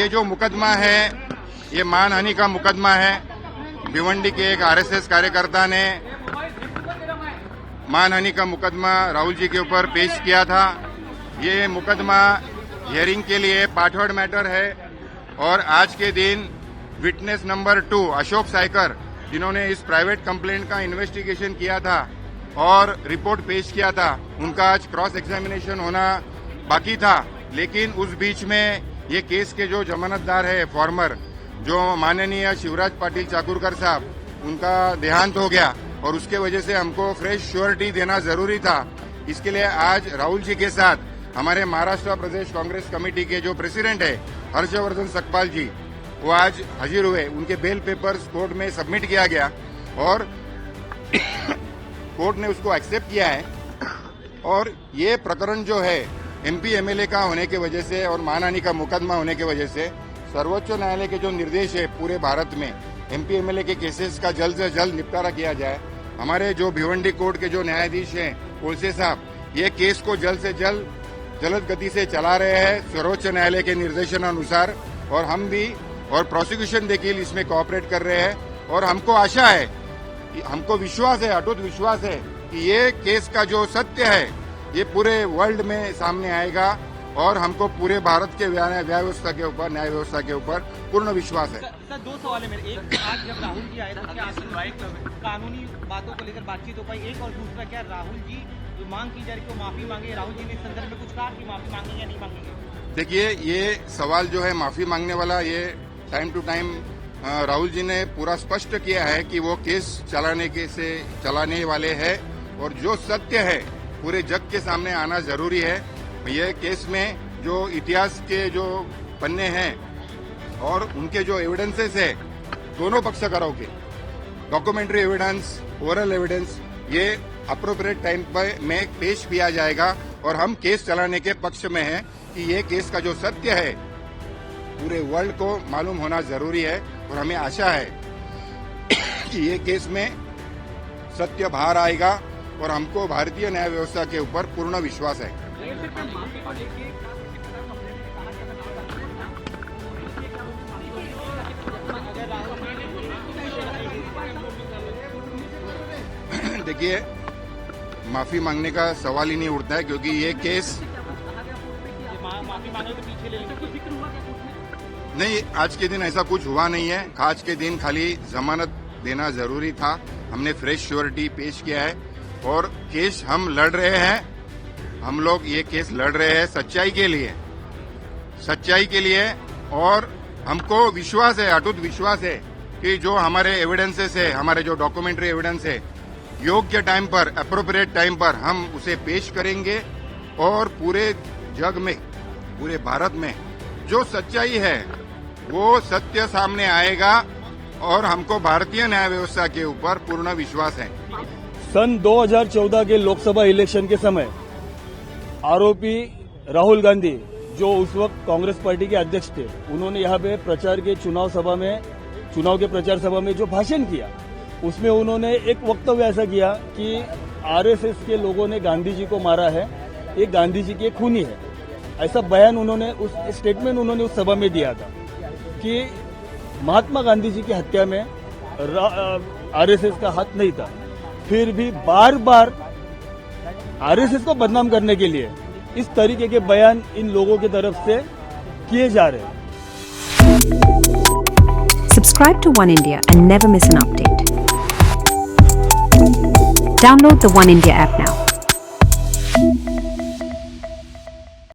ये जो मुकदमा है ये मानहानि का मुकदमा है। भिवंडी के एक आरएसएस कार्यकर्ता ने मानहानि का मुकदमा राहुल जी के ऊपर पेश किया था। ये मुकदमा हियरिंग के लिए पाठवड़ मैटर है और आज के दिन विटनेस नंबर 2 अशोक साइकर, जिन्होंने इस प्राइवेट कंप्लेंट का इन्वेस्टिगेशन किया था और रिपोर्ट पेश किया था, उनका आज क्रॉस एग्जामिनेशन होना बाकी था। लेकिन उस बीच में ये केस के जो जमानतदार है फॉर्मर, जो माननीय शिवराज पाटिल चाकूरकर साहब, उनका देहांत हो गया और उसके वजह से हमको फ्रेश श्योरिटी देना जरूरी था। इसके लिए आज राहुल जी के साथ हमारे महाराष्ट्र प्रदेश कांग्रेस कमेटी के जो प्रेसिडेंट है हर्षवर्धन सकपाल जी, वो आज हाजिर हुए। उनके बेल पेपर्स कोर्ट में सबमिट किया गया और कोर्ट ने उसको एक्सेप्ट किया है। और ये प्रकरण जो है एमपी एमएलए का होने की वजह से और मानहानि का मुकदमा होने की वजह से सर्वोच्च न्यायालय के जो निर्देश है पूरे भारत में एमपी एमएलए के केसेस का जल्द से जल्द निपटारा किया जाए। हमारे जो भिवंडी कोर्ट के जो न्यायाधीश हैं कोलसे साहब, ये केस को जल्द से जल्द गति से चला रहे हैं सर्वोच्च न्यायालय के निर्देशानुसार, और हम भी और प्रोसिक्यूशन वकील इसमें कोऑपरेट कर रहे हैं। और हमको आशा है, हमको विश्वास है, अटूट विश्वास है कि ये केस का जो सत्य है ये पूरे वर्ल्ड में सामने आएगा और हमको पूरे भारत के न्याय व्यवस्था के ऊपर पूर्ण विश्वास है। सर, 2 सवाल है मेरे। एक, आज जब राहुल जी आए थे क्या कानूनी बातों को लेकर बातचीत हो पाई? एक, और दूसरा, क्या राहुल जी जो मांग की जा रही है माफी मांगे? राहुल जी ने इस संदर्भ में कुछ कहा कि माफी मांगेंगे या नहीं मांगेंगे? देखिए, ये सवाल जो है माफी मांगने वाला, ये time to time Rahul ji ने पूरा स्पष्ट किया है कि वो केस चलाने वाले हैं और जो सत्य है पूरे जग के सामने आना जरूरी है। ये केस में जो इतिहास के जो पन्ने हैं और उनके जो एविडेंसेस है दोनों पक्षकारों के, डॉक्यूमेंट्री एविडेंस, ओरल एविडेंस, ये अप्रोप्रिएट टाइम पर में पेश किया जाएगा और हम केस चलाने के पक्ष में हैं कि ये केस का जो सत्य है पूरे वर्ल्ड को मालूम होना जरूरी है। और हमें आशा है कि ये केस में सत्य बाहर आएगा और हमको भारतीय न्याय व्यवस्था के ऊपर पूर्ण विश्वास है। देखिए, माफी मांगने का सवाल ही नहीं उठता है क्योंकि ये केस नहीं, आज के दिन ऐसा कुछ हुआ नहीं है। आज के दिन खाली जमानत देना जरूरी था। हमने फ्रेश श्योरिटी पेश किया है और केस हम लड़ रहे हैं। हम लोग ये केस लड़ रहे हैं सच्चाई के लिए और हमको विश्वास है, अटूट विश्वास है कि जो हमारे एविडेंसेस है, हमारे जो डॉक्यूमेंट्री एविडेंस है, योग्य टाइम पर, अप्रोप्रिएट टाइम पर हम उसे पेश करेंगे और पूरे जग में, पूरे भारत में जो सच्चाई है वो सत्य सामने आएगा और हमको भारतीय न्याय व्यवस्था के ऊपर पूर्ण विश्वास है। सन 2014 के लोकसभा इलेक्शन के समय आरोपी राहुल गांधी, जो उस वक्त कांग्रेस पार्टी के अध्यक्ष थे, उन्होंने यहाँ पे प्रचार के चुनाव के प्रचार सभा में जो भाषण किया, उसमें उन्होंने एक वक्तव्य ऐसा किया कि आरएसएस के लोगों ने गांधी जी को मारा है, ये गांधी जी के खूनी है। ऐसा बयान उन्होंने, उस स्टेटमेंट उन्होंने उस सभा में दिया था कि महात्मा गांधी जी की हत्या में आरएसएस का हाथ नहीं था। फिर भी बार बार आरएसएस को बदनाम करने के लिए इस तरीके के बयान इन लोगों की तरफ से किए जा रहे हैं। Subscribe to One India and never miss an update. Download the One India app now.